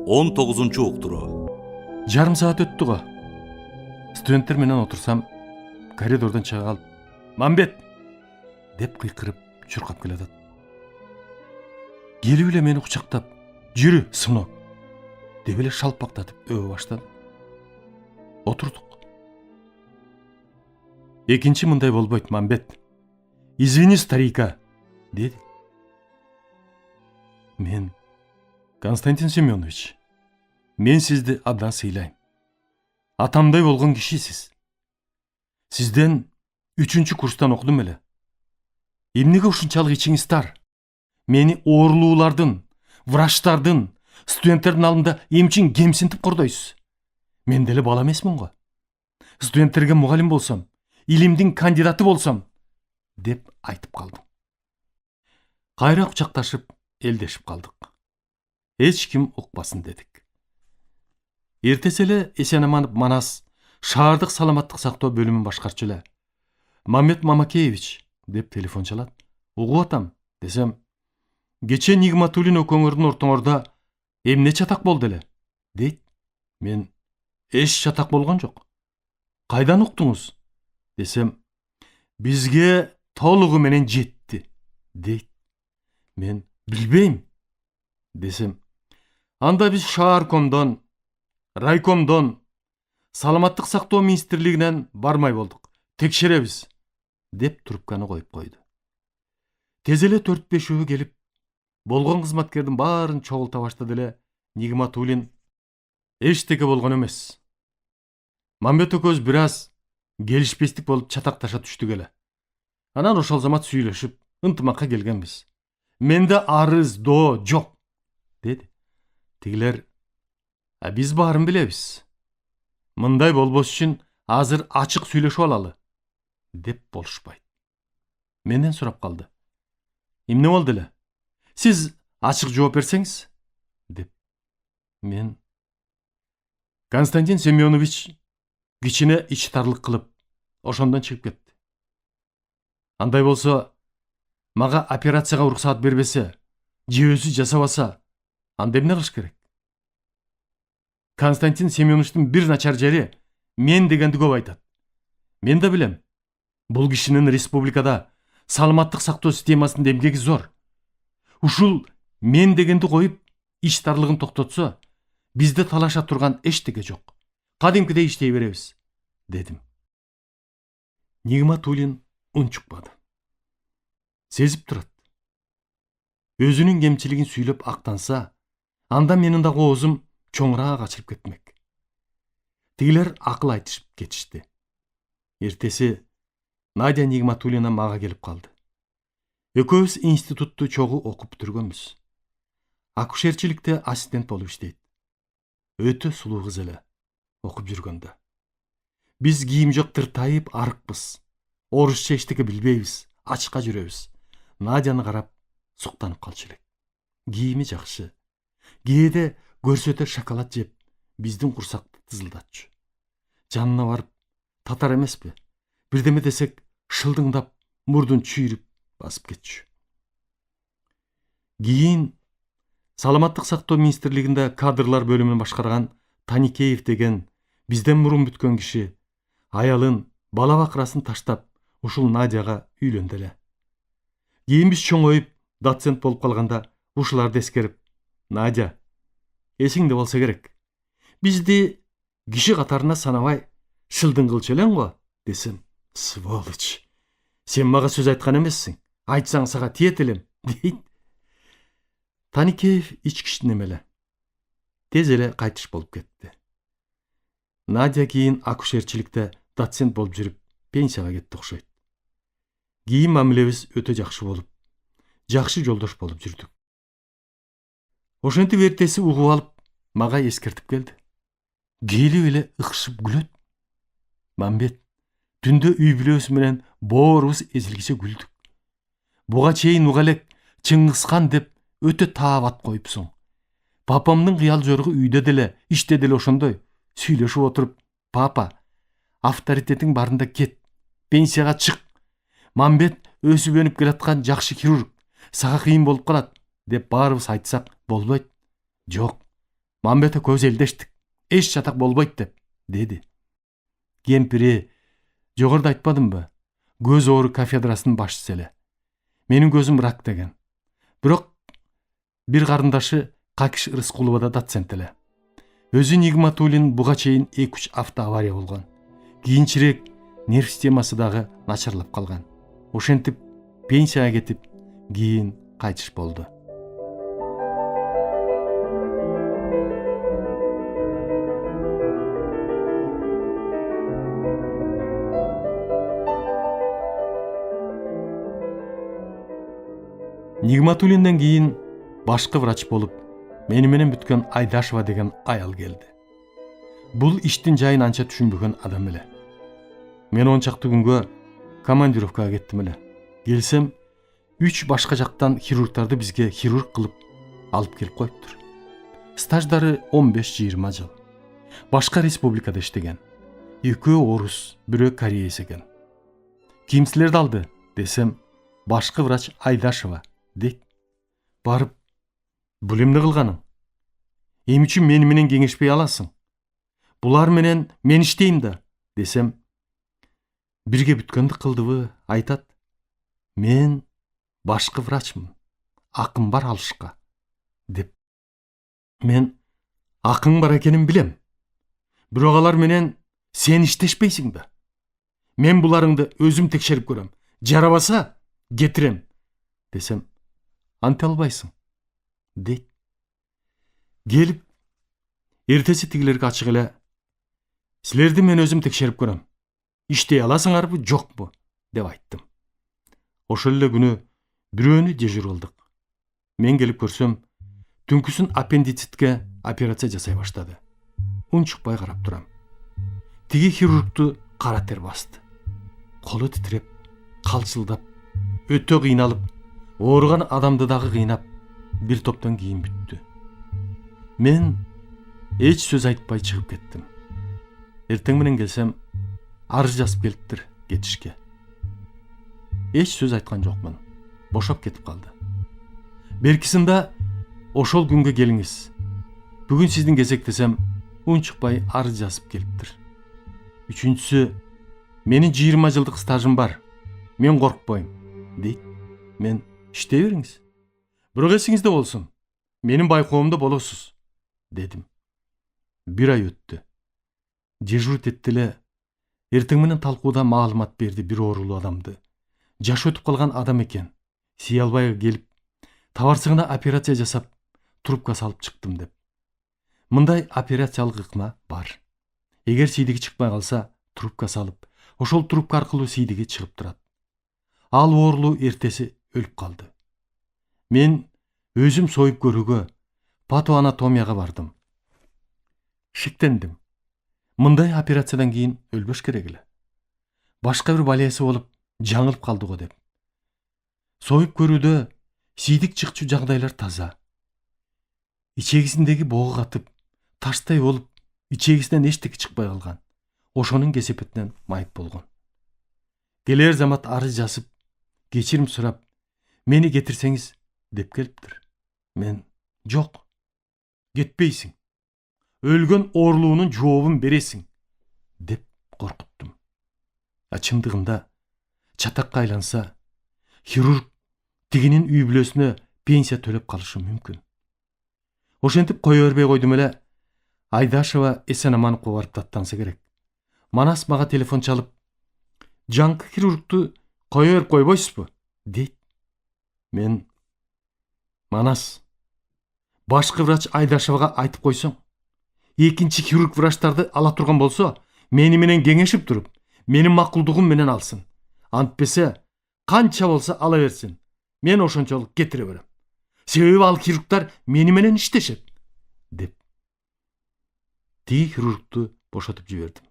19-уктуру. Жарым саат өттү го. Студенттер менен отурсам, коридордон чыга калып, "Мамбет!" деп кыйкырып чуркап келатат. Келип эле мени кучактап, "Жүрү, сынок!" деп эле шалпактатып өбө баштады. Отурдук. "Экинчи мындай болбойт, Мамбет. Извини, старика", деди. "Мен Константин Семенович, мен сизди абдан сыйлайм. Атамдай болгон кишисиз. Сизден 3-курстан окудум эле. Эмнеге ушунчалык ичиңиз тар? Мени оорулуулардын, врачтардын, студенттердин алдында эмчин кемсинтип кордойсуз. Мен деле бала эмесмин го. Студенттерге мугалим болсом, илимдин кандидаты болсом", деп айтып калдым. Кайра кучакташып, элдешип калдык. Эч ким укпасын дедик. Эртеси эле Эсен-аманов Манас шаардык саламаттык сактоо бөлүмүн башкарчу эле. "Мамет Мамакеевич", деп телефон чалат. "Угуп атам", десем, "Кече Нигматуллин экөөңөрдүн ортоңордо эмне чатак болду эле?" дейт. Мен: "Эч чатак болгон жок. Кайдан уктуңуз?" десем, "Бизге толугу менен жетти", дейт. Мен: "Билбейм", десем, "Анда биз шааркомдон, райкомдон, саламаттык сактоо министрлигинен бармай болдук. Текшеребиз", деп трубканы коюп койду. Тез эле 4-5 келип, болгон кызматкердин баарын чогулта баштады эле. Нигматуллин: "Эчтеке болгон эмес. Мамбет экөөбүз бир аз келишпестик болуп чатакташа түштүк эле. Анан ошол замат сүйлөшүп, ынтымакка келгенбиз. Менде арыз, доо жок", деди. Тигилер: "Биз баарын билебиз. Мындай болбош үчүн азыр ачык сүйлөшүп алалы", деп болушпайт. Менден сурап калды. "Эмне болду эле? Сиз ачык жооп берсеңиз", деп. Мен: "Константин Семенович кичине ич тарлык кылып, ошондон чыгып кетти. Андай болсо, мага операцияга уруксаат бербесе, же өзү жасабаса, анда эмне кылыш керек? Константин Семеновичтин бир начар жери мен дегенди көп айтат. Мен да билем. Бул кишинин республикада саламаттык сактоо системасынын эмгеги зор. Ушул мен дегенди коюп, ич тарлыгын токтотсо, бизде талаша турган эчтеке жок. Кадимкидей иштей беребиз", дедим. Нигматуллин унчукпады. Сезип турат. Өзүнүн кемчилигин сүйлөп актанса, анда менин дагы оозум чоңураак ачылып кетмек. Тигилер акыл айтышып кетишти. Эртеси Надя Нигматуллина мага келип калды. Экөөбүз институтту чогуу окуп бүтүргөнбүз. Акушерчиликте ассистент болуп иштейт. Өтө сулуу кыз эле, окуп жүргөндө. Биз кийим жок тыртайып арыкпыз. Орусча эчтеке билбейбиз, ачка жүрөбүз. Надяны карап суктанып калчу элек. Кийими жакшы. Кээде көрсөтө шоколад жеп, биздин курсакты тызылдатчу. Жанына барып, татар эмеспи? Бирдеме десек, шылдыңдап, мурдун чүйрүп басып кетчү. Кийин саламаттык сактоо министрлигинде кадрлар бөлүмүн башкарган Таникеев деген бизден мурун бүткөн киши аялын, бала бакырасын таштап, ушул Надяга үйлөндү эле. Кийин биз чоңоюп, доцент болуп калганда, ушуларды эскерип: "Надя, эсиңде болсо керек. Бизди киши катарына санабай, шылдың кылчу элең го", десем: "Сволочь. Сен мага сөз айткан эмессиң. Айтсаң сага тиет элем", дейт. Таникеев ичкичтин эмеле. Тез эле кайтыш болуп кетти. Надя кийин акушерчиликте доцент болуп жүрүп, пенсияга кетти окшойт. Кийин мамилебиз өтө жакшы болуп, жакшы жолдош болуп жүрдүк. Ошентип эртеси угуп алып, мага эскертип келди. Келип эле ыкшып күлөт. "Мамбет, түндө үй бүлөбүз менен боорубуз эзилгиче күлдүк. Буга чейин уга элек Чыңгызхан деп өтө таап ат коюпсуң. Папамдын кыял жоругу үйдө деле, иште деле ошондой. Сүйлөшүп отуруп, папа, авторитетиң барында кет, пенсияга чык. Мамбет өсүп өнүп келаткан жакшы хирург, сага кыйын болуп калат", деп баарыбыз айтсак болбойт. "Жок, Мамбет көз элдештик. Эч чатак болбойт деп, деди. Кемпири, жогоруда айтпадымбы? Көз оору кафедрасынын башчысы эле. Менин көзүм рак деген. Бирок бир карындашы Какиш Рыскулова доцент эле. Өзү Нигматуллин буга чейин 2-3 автоавария болгон. Кийинчерээк нерв системасы дагы начарлап калган. Ошентип пенсияга кетип, кийин кайтыш болду. Нигматуллинден кийин башкы врач болуп, мени менен бүткөн Айдашева деген аял келди. Бул иштин жайын анча түшүнбөгөн адам эле. Мен 10 чакты күнгө командировкага кеттим эле. Келсем, 3 башка жактан хирургтарды бизге хирург кылып алып келип коюптур. Стаждары 15-20 жыл. Башка республикада иштеген. Экөө орус, бирөө кореец экен. Кимсилерди алды десем, башкы врач Айдашева дейт. Барып, бул эмне кылганың? Эми үчүн мени менен кеңешпей аласың? Булар менен мен иштейм да, десем, бирге бүткөндүк кылдыбы, айтат. Мен башкы врачмын. Акым бар алышка, деп. Мен акың бар экенин билем. Бирок алар менен сен иштешпейсиң да. Мен буларыңды өзүм текшерип көрөм. Жарабаса, кетирем, десем, анте албайсың, дейт. Келип, эртеси тигилерге ачык эле, силерди мен өзүм текшерип көрөм. Иштей аласыңарбы, жокпу, деп айттым. Ошол эле күнү бирөөнү дежур кылдык. Мен келип көрсөм, түнкүсүн аппендицитке операция жасай баштады. Унчукпай карап турам. Тиги хирургту кара тер басты. Колу титиреп, калчылдап, өтө кыйналып, ооруган адамды дагы кыйнап, бир топтон кийин бүттү. Мен эч сөз айтпай чыгып кеттим. Эртең менен келсем, арыз жазып келиптир кетишке. Эч сөз айткан жокмун. Бошоп кетип калды. Беркисинде ошол күнгө келиңиз. Бүгүн сиздин кезек десем, унчукпай арыз жазып келиптир. Үчүнчүсү, менин 20 жылдык стажым бар. Мен коркпойм, дейт. Мен иштей бериңиз. Бирок эсиңизде болсун. Менин байкоомдо болосуз, дедим. Бир ай өттү. Дежурить этти эле. Эртең менен талкууда маалымат берди бир оорулуу адамды. Жашы өтүп калган адам экен. Сый албай келип, табарсыгына операция жасап, трубка салып чыктым деп. Мындай операциялык ыкма бар. Эгер сийдиги чыкпай калса, трубка салып, ошол трубка аркылуу сийдиги чыгып турат. Ал оорулуу эртеси өлүп калды. Мен өзүм союп көрүүгө, патоанатомияга бардым. Шиктендим. Мындай операциядан кийин өлбөш керек эле. Башка бир балиясы болуп, жаңылып калды го деп. Союп көрүүдө сийдик чыкчу жагдайлар таза. Ичегисиндеги богу катып, таштай болуп, ичегисинен эчтеке чыкпай калган. Ошонун кесепетинен майып болгон. Келер замат арыз жазып, кечирим сурап, мени кетирсеңиз, деп келиптир. Мен, жок, кетпейсиң. Өлгөн оорулуунун жообун бересиң, деп коркуттум. Чындыгында, чатакка айланса, хирург тигинин үй бүлөсүнө пенсия төлөп калышы мүмкүн. Ошентип кое бербей койдум эле. Айдашева эсен аман барып даттанса керек. Манас мага телефон чалып, жаңкы хирургту кое берип койбойсузбу, дейт. Мен, Манас, башкы врач Айдашевага айтып койсоң, экинчи хирург врачтарды ала турган болсо, мени менен кеңешип туруп, менин макулдугум менен алсын. Антпесе, канча болсо ала берсин. Мен ошончолук кетире берем. Себеби ал хирургтар мени менен иштешет, деп. Тиги хирургту бошотуп жибердим.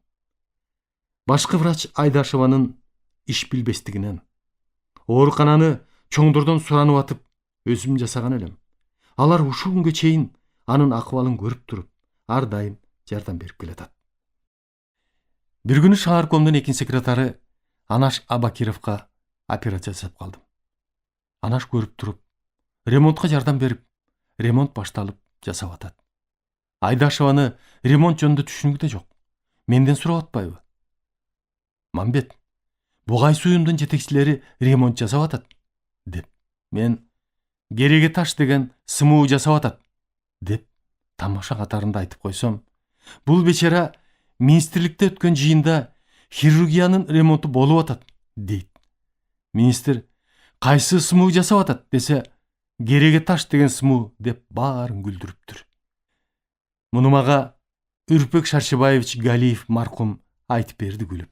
Башкы врач Айдашеванын иш билбестигинен, оорукананы чоңдордон суранып атып, өзүм жасаган элем. Алар ушул күнгө чейин анын акыбалын көрүп туруп, ар дайым жардам берип келатат. Бир күнү шааркомдун экинчи секретары Анаш Абакировго операция жасап калдым. Анаш көрүп туруп, ремонтка жардам берип, ремонт башталып жасап атат. Айдашеваны ремонт жөнүндө түшүнүгү да жок. Менден сурап атпайбы? Мамбет, бу кайсы уюмдун жетекчилери ремонт жасап атат деп. Мен кереге таш деген СМУ жасап атат деп тамаша катарында айтып койсом, бул бечара министрликте өткөн жыйында хирургиянын ремонту болуп атат дейт. Министр кайсы СМУ жасап атат десе, кереге таш деген СМУ деп баарын күлдүрүптүр. Муну мага Үрпек Шаршыбаевич Галиев маркум айтып берди күлүп.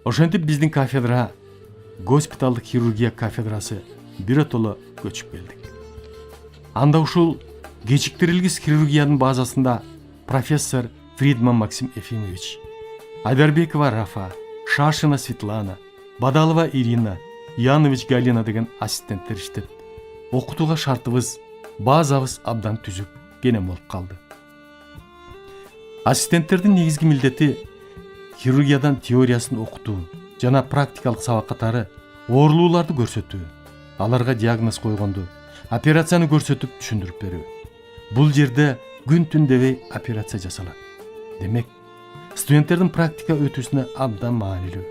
Ошентип биздин кафедра, госпиталдык хирургия кафедрасы биротоло көчүп келдик. Анда ушул кечиктирилгис хирургиянын базасында профессор Фридман Максим Ефимович, Айдарбекова Рафа, Шашина Светлана, Бадалова Ирина, Янович Галина деген ассистенттер иштеп, окутууга шартыбыз, базабыз абдан түзүк кенен болуп калды. Ассистенттердин негизги милдети хирургиядан теориясын окутуу жана практикалык сабак катары оорулууларды көрсөтүү, аларга диагноз койгонду, операцияны көрсөтүп түшүндүрүп берүү. Бул жерде күн түн дебей операция жасалат. Демек, студенттердин практика өтүүсүнө абдан маанилүү.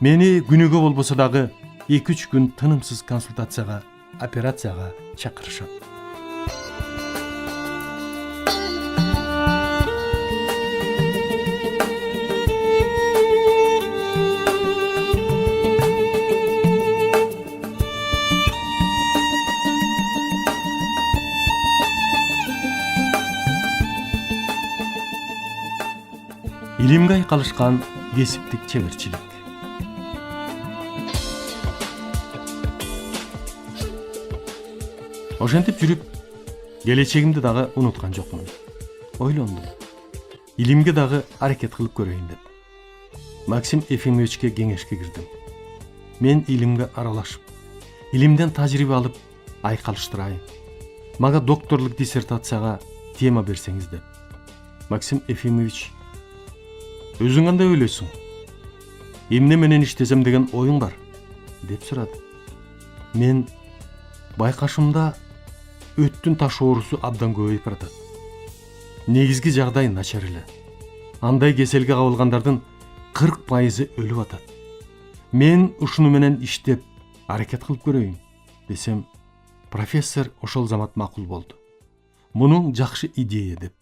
Мени күнүгө болбосо дагы 2-3 күн тынымсыз консультацияга, операцияга чакырышат. Илимге айкалышкан кесиптик чеберчилик. Ошентип жүрүп, келечегимди дагы унуткан жокмун. Ойлондум. Илимге дагы аракет кылып көрөйүн деп. Максим Ефимовичке кеңешке кирдим. Мен илимге аралашып, илимден тажрыйба алып, айкалыштырайын. Мага докторлук диссертацияга тема берсеңиз деп. Максим Ефимович: өзүң кандай ойлойсуң? Эмне менен иштесем деген оюң бар? Деп сурады. Мен байкашымда өттүн таш оорусу абдан көбөйүп баратат. Негизги жагдай начар эле. Андай кеселге кабылгандардын 40% өлүп атат. Мен ушуну менен иштеп, аракет кылып көрөйүн десем, профессор ошол замат макул болду. Мунун жакшы идея деп.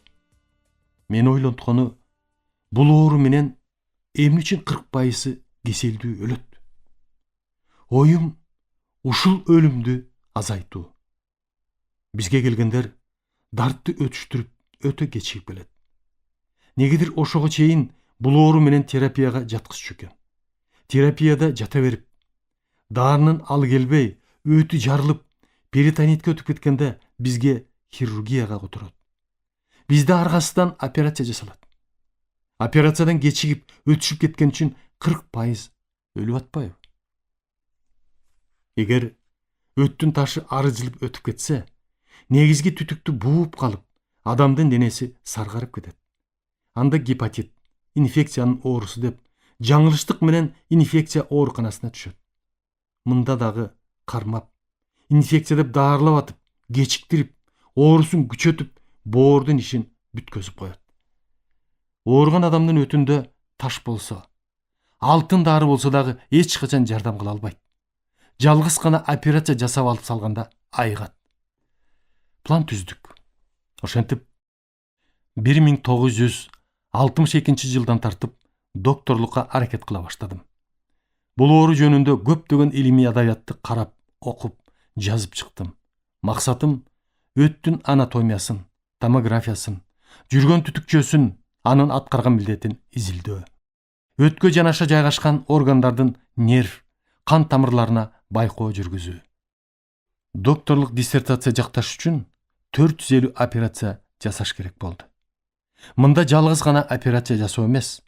Мен ойлонткону, бул оору менен эмне үчүн 40% кеселдүү өлөт? Оюм ушул өлүмдү азайтуу. Бизге келгендер дартты өтүштүрүп өтө кечигип келет. Негедир ошого чейин бул оору менен терапияга жаткызчу экен. Терапияда жата берип, дарынын алы келбей, өтү жарылып, перитонитке өтүп кеткенде бизге хирургияга которот. Бизде аргасынан операция жасалат. Операциядан кечигип, өтүшүп кеткен үчүн 40% өлүп атпайбы? Эгер өттүн ташы арыжылып өтүп кетсе, негизги түтүктү бууп калып, адамдын денеси саргарып кетет. Анда гепатит, инфекциянын оорусу деп, жаңылыштык менен инфекция ооруканасына түшөт. Мында дагы кармап, инфекция деп даарылап атып, кечиктирип, оорусун күчөтүп, боордун ишин бүткөзүп коет. Ооруган адамдын өтүндө таш болсо, алтын дары болсо дагы эч качан жардам кыла албайт. Жалгыз гана операция жасап алып салганда айыгат. План түздүк. Ошентип 1962 жылдан тартып докторлукка аракет кыла баштадым. Бул оору жөнүндө көптөгөн илимий адабиятты карап, окуп, жазып чыктым. Максатым өттүн анатомиясын, томографиясын, жүргөн түтүкчөсүн, анын аткарган милдетин изилдөө. Өткө жанаша жайгашкан органдардын нерв, кан тамырларына байкоо жүргүзүү. Докторлук диссертация жакташ үчүн 450 операция жасаш керек болду. Мында жалгыз гана операция жасоо эмес,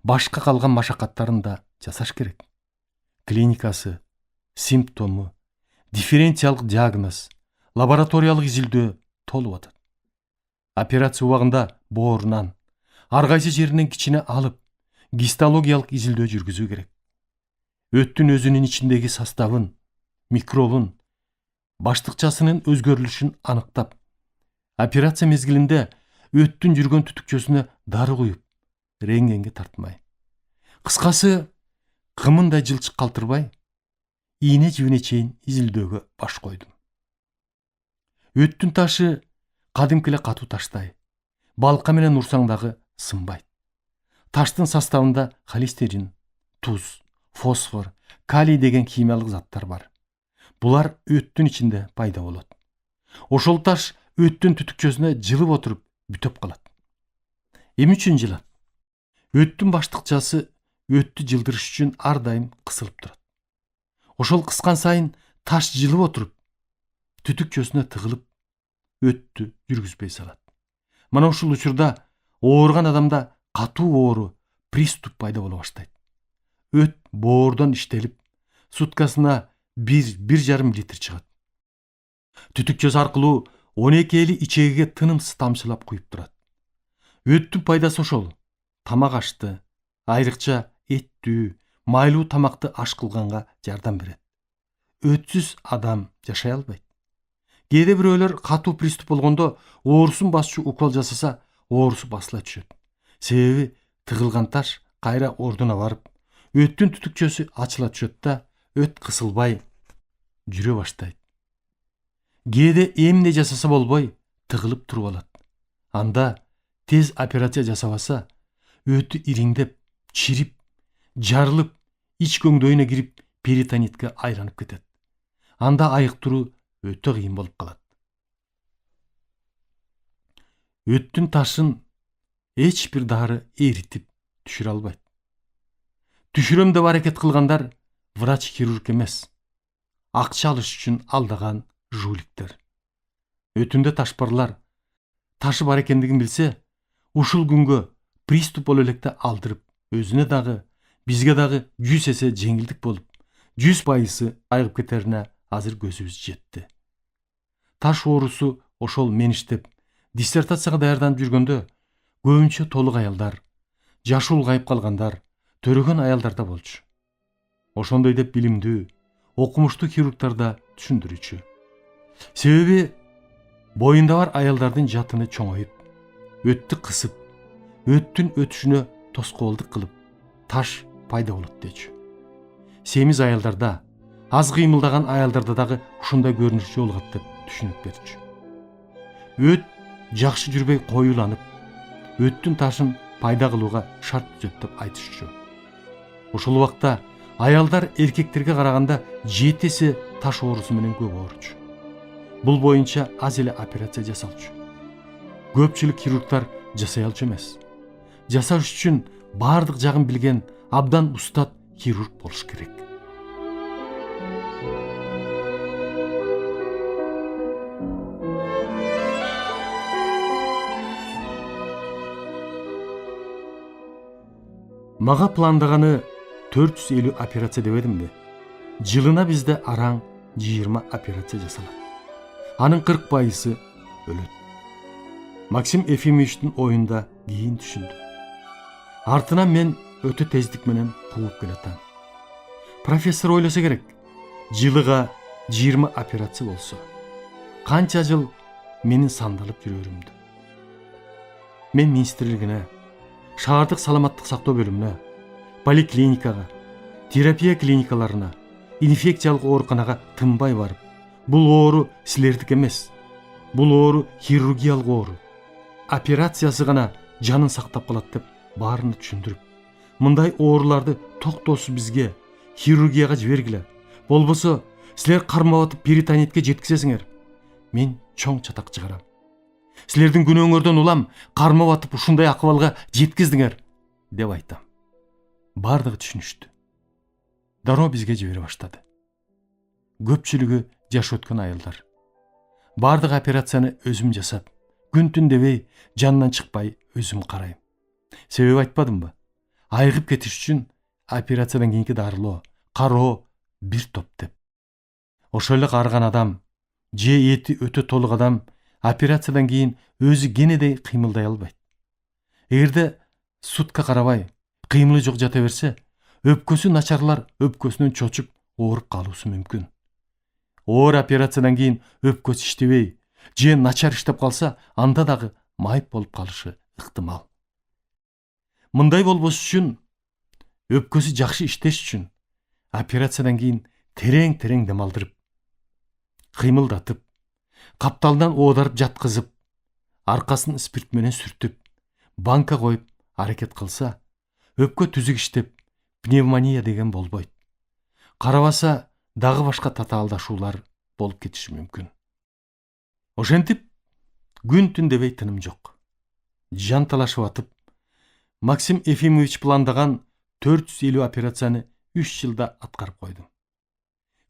башка калган машакаттарын да жасаш керек. Клиникасы, симптому, дифференциалдык диагноз, лабораториялык изилдөө толуп атат. Операция убагында боорунан, ар кайсы жеринен кичине алып, гистологиялык изилдөө жүргүзүү керек. Өттүн өзүнүн ичиндеги составын, микробун, баштыкчасынын өзгөрүлүшүн аныктап, Операция мезгилинде өттүн жүргөн түтүкчөсүнө дары куюп, рентгенге тартмай. Кыскасы, кымындай жылчык калтырбай, ийне жибине чейин изилдөөгө баш койдум. Өттүн ташы кадимки эле катуу таштай, балка менен урсаң дагы сынбайт. Таштын составында холестерин, туз, фосфор, калий деген химиялык заттар бар. Булар өттүн ичинде пайда болот. Ошол таш өттүн түтүкчөсүнө жылып отуруп бүтөп калат. Эмне үчүн жылат? Өттүн баштыкчасы өттү жылдырыш үчүн ар дайым кысылып турат. Ошол кыскан сайын таш жылып отуруп, түтүкчөсүнө тыгылып, өттү жүргүзбөй салат. Мына ушул учурда ооруган адамда катуу оору, приступ пайда боло баштайт. Өт боордон иштелип, суткасына 1–1,5 литр чыгат. Түтүкчөсү аркылуу 12 эли ичегиге тынымсыз тамчылап куюп турат. Өттүн пайдасы ошол. Тамак ашты, айрыкча эттүү, майлуу тамакты аш кылганга жардам берет. Өтсүз адам жашай албайт. Кээде бирөөлөр катуу приступ болгондо оорусун басчу укол жасаса, оорусу басыла түшөт. Себеби тыгылган таш кайра ордуна барып, өттүн түтүкчөсү ачыла түшөт да, өт кысылбай жүрө баштайт. Кээде эмне жасаса болбой тыгылып туруп алат. Анда тез операция жасабаса, өтү ириңдеп, чирип, жарылып, ич көңдөйүнө кирип, перитонитке айланып кетет. Анда айыктыруу өтө кыйын болуп калат. Өттүн ташын эч бир дары эритип түшүрө албайт. Түшүрөм деп аракет кылгандар врач-хирург эмес, акча алыш үчүн алдаган жуликтер. Өтүндө таш барлар ташы бар экендигин билсе, ушул күнгө приступ боло электе алдырып, өзүнө дагы, бизге дагы 100 эсе жеңилдик болуп, 100% айыгып кетерине азыр көзүбүз жетти. Таш оорусу ошол мен иштеп, диссертацияга даярданып жүргөндө көбүнчө толук аялдар, жашы улгайып калгандар, төрөгөн аялдарда болчу. Ошондой деп билимдүү, окумуштуу хирургтарда түшүндүрүүчү. Себеби боюнда бар аялдардын жатыны чоңоюп, өттү кысып, өттүн өтүшүнө тоскоолдук кылып, таш пайда болот дечү. Семиз аялдарда, аз кыймылдаган аялдарда дагы ушундай көрүнүш жолугат деп түшүнүп берчү. Өт жакшы жүрбөй коюланып, өттүн ташын пайда кылууга шарт түзөт деп айтышчу. Ошол убакта аялдар эркектерге караганда 7 эсе таш оорусу менен көп ооручу. Бул боюнча аз эле операция жасалчу. Көпчүлүк хирургтар жасай алчу эмес. Жасаш үчүн бардык жагын билген, абдан устат хирург болуш керек. Мага пландаганы 450 операция дебедимби? Жылына бизде араң 20 операция жасалат. Анын 40% өлөт. Максим Ефимовичтин оюнда кийин түшүндү. Артынан мен өтө тездик менен кууп келатам. Профессор ойлосо керек, жылыга 20 операция болсо, канча жыл менин сандалып жүрөрүмдү. Мен министрлигине, шаардык саламаттык сактоо бөлүмүнө, поликлиникага, терапия клиникаларына, инфекциялык ооруканага тынбай барып, бул оору силердик эмес, бул оору хирургиялык оору, операциясы гана жанын сактап калат деп баарына түшүндүрүп, мындай ооруларды токтоосуз бизге хирургияга жибергиле, болбосо силер кармап атып перитонитке жеткизесиңер. Мен чоң чатак чыгарам. Силердин күнөөңөрдөн улам кармап атып ушундай акыбалга жеткиздиңер деп айтам. Бардыгы түшүнүштү. Дароо бизге жибере баштады. Көпчүлүгү жаш өткөн аялдар. Бардык операцияны өзүм жасап, күн-түн дебей, жанынан чыкпай өзүм карайм. Себеби айтпадымбы? Айыгып кетиш үчүн операциядан кийинки дарылоо, кароо бир топ деп. Ошол эле карыган адам, же эти өтө толук адам операциядан кийин өзү кенедей кыймылдай албайт. Эгерде сутка карабай, кыймылы жок жата берсе, өпкөсү начарлар өпкөсүнөн чочуп ооруп калуусу мүмкүн. Оор операциядан кийин өпкөсү иштебей, же начар иштеп калса, анда дагы майып болуп калышы ыктымал. Мындай болбош үчүн, өпкөсү жакшы иштеш үчүн операциядан кийин терең дем алдырып, кыймылдатып, капталдан оодарып жаткызып, аркасын спирт менен сүртүп, банка коюп аракет кылса, өпкө түзүк иштеп, пневмония деген болбойт. Карабаса дагы башка татаалдашуулар болуп кетиши мүмкүн. Ошентип, күн түн дебей тыным жок. Жан талашып атып, Максим Ефимович пландаган 450 операцияны 3 жылда аткарып койдум.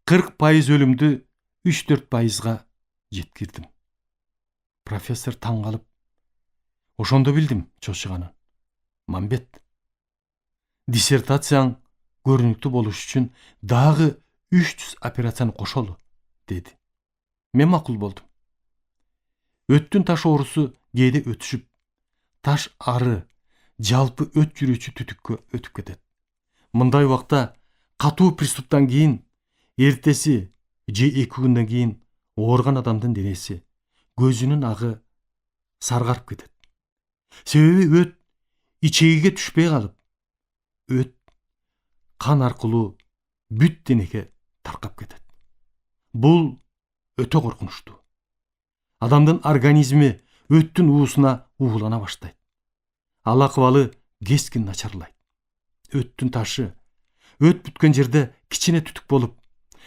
40% өлүмдү 3-4%га жеткирдим. Профессор таң калып, ошондо билдим чочуганын. Мамбет, диссертацияң көрүнүктүү болуш үчүн дагы 300 операцияны кошолу, деди. Мен макул болдум. Өттүн таш оорусу кээде өтүшүп, таш ары, жалпы өт жүрүүчү түтүккө өтүп кетет. Мындай убакта катуу приступтан кийин, эртеси же 2 күндөн кийин ооруган адамдын денеси, көзүнүн агы саргарып кетет. Себеби өт ичегиге түшпөй калып, өт кан аркылуу бүт денеге таркап кетет. Бул өтө коркунучтуу. Адамдын организми өттүн уусуна уулана баштайт. Ал акыбалы кескин начарлайт. Өттүн ташы өт бүткөн жерде кичине түтүк болуп,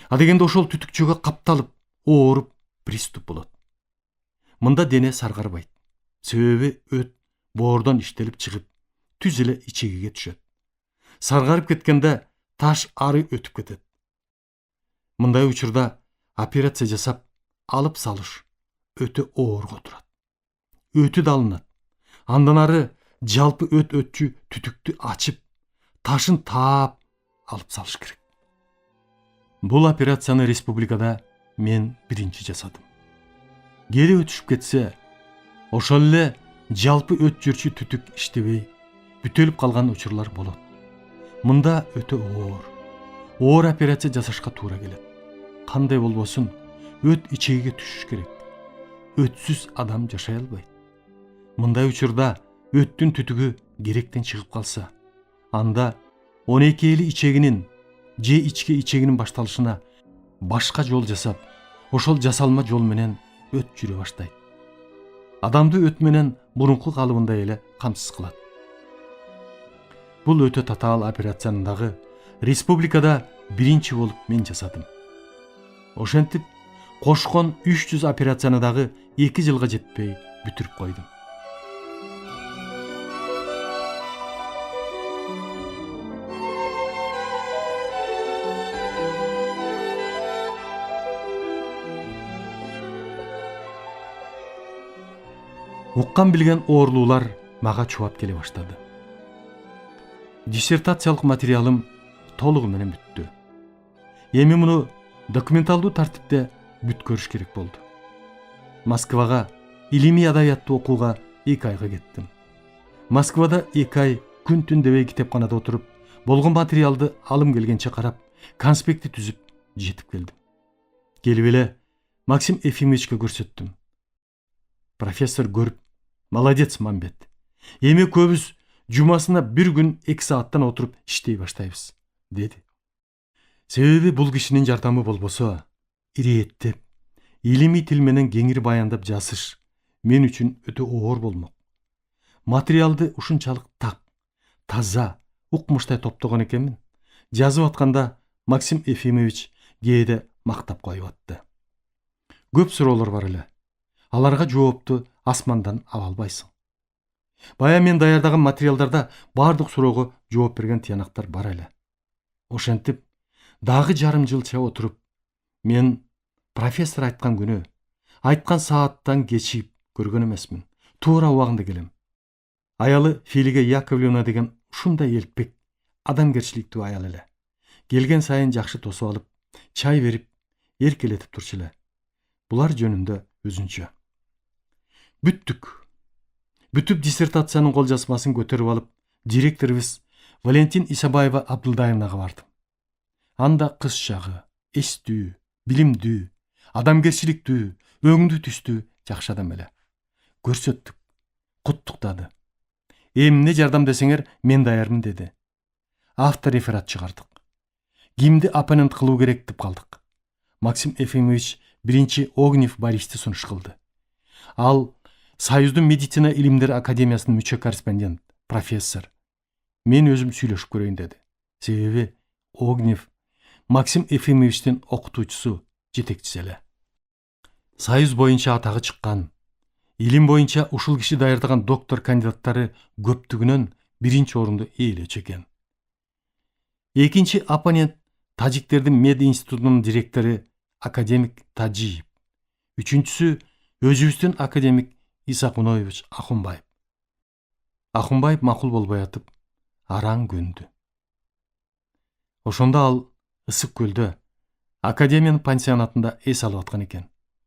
адегенде ошол түтүк жөгө капталып, ооруп, приступ болот. Мында дене саргарбайт. Себеби өт боордон иштелип чыгып, түз эле ичегиге түшөт. Саргарып кеткенде таш ары өтүп кетет. Мындай учурда операция жасап, алып салыш өтө оорго турат. Өтү да алынат. Андан ары жалпы өтчү түтүктү ачып, ташын таап алып салыш керек. Бул операцияны республикада мен биринчи жасадым. Кээде өтүшүп кетсе, ошол эле жалпы өт жүрчү түтүк иштебей, бүтөлүп калган учурлар болот. Мында өтө оор операция жасашка туура келет. Кандай болбосун, өт ичегиге түшүш керек. Өтсүз адам жашай албайт. Мындай учурда өттүн түтүгү керектен чыгып калса, анда 12 ичегинин же ички ичегинин башталышына башка жол жасап, ошол жасалма жол менен өт жүрө баштайт. Адамды өт менен мурунку калыбындай эле камсыз кылат. Бул өтө татаал операцияны дагы республикада биринчи болуп мен жасадым. Ошентип, кошкон 300 операцияны дагы 2 жылга жетпей бүтүрүп койдум. Уккан билген оорулуулар мага чубап келе баштады. Диссертациялык материалым толугу менен бүттү. Эми муну документалдуу тартипте бүткөрүш керек болду. Москвага илимий адабиятты окууга 2 айга кеттим. Москвада 2 ай күн түн дебей китепканада отуруп, болгон материалды алым келгенче карап, конспекти түзүп жетип келдим. Келип эле Максим Ефимовичке көрсөттүм. Профессор көрүп, молодец Мамбет. Эми көбүз жумасына 1 күн 2 сааттан отуруп иштей баштайбыз, деди. Себеби бул кишинин жардамы болбосо, ирэеттеп, илимий тил менен кеңири баяндап жазыш мен үчүн өтө оор болмок. Материалды ушунчалык так, таза, укмуштай топтогон экенмин. Жазып атканда Максим Ефимович кээде мактап коюп атты. Көп суроолор бар эле. Аларга жоопту асмандан ала албайсың. Бая мен даярдаган материалдарда бардык суроого жооп берген тыянактар бар эле. Ошентип, дагы жарым жылча отуруп, мен профессор айткан күнү, айткан сааттан кечип көргөн эмесмин. Туура убагында келем. Аялы Филиге Яковлевна деген ушундай элпек, адамгерчиликтүү аял эле. Келген сайын жакшы тосуп алып, чай берип, эркелетип турчу эле. Булар жөнүндө өзүнчө. Бүтүп диссертациянын кол жазмасын көтөрүп алып, директорубуз Валентин Исабаева Абдылдаевнага бардым. Анда кыз жагы, эстүү, билимдүү, адамгерчиликтүү, өңдүү түстүү жакшы адам эле. Көрсөттүк, куттуктады. Эмне жардам десеңер, мен даярмын деди. Автореферат чыгардык. Кимди оппонент кылуу керек деп калдык. Максим Ефимович биринчи Огнев Бористи сунуш кылды. Ал Союздун медицина илимдери академиясынын мүчө корреспондент, профессор. Мен өзүм сүйлөшүп көрөйүн деди. Себеби Огнев Максим Ефимовичтин окутуучусу, жетекчиси эле. Союз боюнча атагы чыккан, илим боюнча ушул киши даярдаган доктор кандидаттары көптүгүнөн биринчи орунду ээлечү экен. Экинчи оппонент Тажиктердин мед институтунун директору академик Тажиев. Үчүнчүсү өзүбүздүн академик Исакунович Ахунбаев. Ахунбаев макул болбой атып, араң көндү. Ошондо ал Ысык көлдө академиянын пансионатында эс алып аткан экен,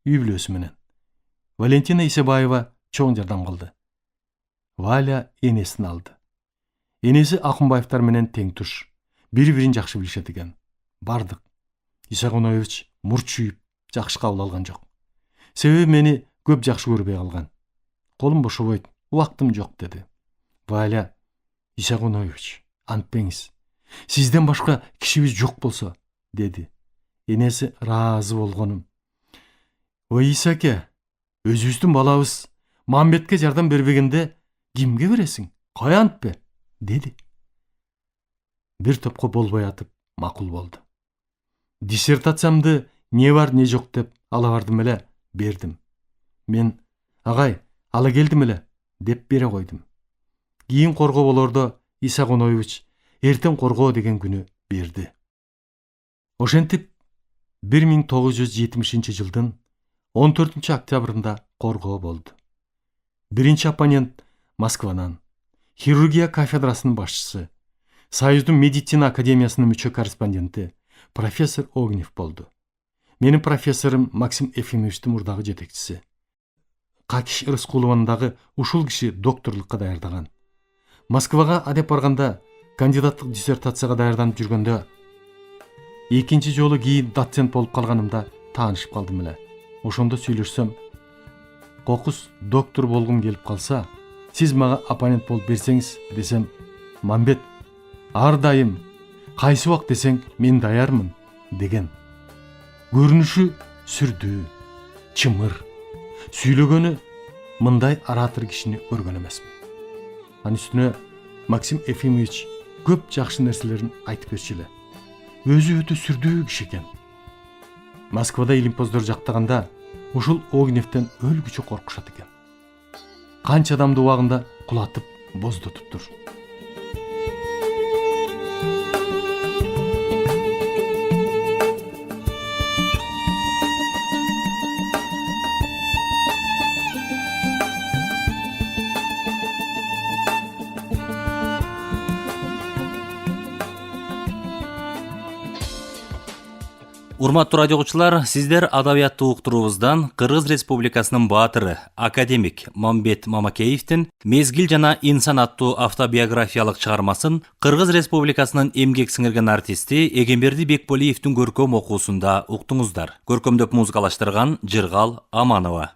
үй бүлөсү менен. Валентина Исебаева чоң жардам кылды. Валя энесин алды. Энеси Ахунбаевтар менен тең туш, бири-бирин жакшы билишет экен. Бардык. Исакунович мурчуйуп, жакшы кабыл алган жок. Себеби мени көп жакшы көрбөй калган. Колум бошобойт, убактым жок деди. Валя: Исакунович, антпеңиз. Сизден башка кишибиз жок болсо, деди. Энеси ыраазы болгонум. Ой Исаке, өзүбүздүн балабыз Мамбетке жардам бербегенде кимге бересиң? Кой антпе, деди. Бир топко болбой атып макул болду. Диссертациямды не бар не жок деп ала бардым эле, бердим. Мен: агай, ала келдим эле, деп бере койдум. Кийин коргоо болордо Исакунович эртең коргоо деген күнү берди. Ошентип 1970 жылдын 14 октябрында коргоо болду. Биринчи оппонент Москванан, хирургия кафедрасынын башчысы, Союздун медицина академиясынын мүчө корреспонденти профессор Огнев болду. Менин профессорум Максим Ефимовичтин мурдагы жетекчиси. Какиш Рыскуловандагы ушул киши докторлукка даярдаган. Москвага адеп барганда кандидаттык диссертацияга даярданып жүргөндө экинчи жолу кийин доцент болуп калганымда таанышып калдым эле. Ошондо сүйлөшсөм: кокус доктор болгум келип калса, сиз мага оппонент болуп берсеңиз, десем: Мамбет, ар дайым, кайсы убак десең мен даярмын, деген. Көрүнүшү сүрдүү, чымыр, сүйлөгөнү мындай оратор кишини көргөн эмесмин. Анын үстүнө Максим Ефимович көп жакшы нерселерин айтып кетчү эле. Өзү өтө сүрдүү киши экен. Москвада илимпоздор жактаганда ушул Огневтен өлгүчө коркушат экен. Канча адамды убагында кулатып, боздотуптур. Урматтуу радио угуучулар, сиздер адабияттуу уктуруубуздан Кыргыз Республикасынын баатыры, академик Мамбет Мамакеевдин «Мезгил жана инсан» аттуу автобиографиялык чыгармасын Кыргыз Республикасынын эмгек сиңирген артисти Эгемберди Бекболиевдин көркөм окуусунда уктуңуздар. Көркөмдөп музыкалаштырган Жыргал Аманова.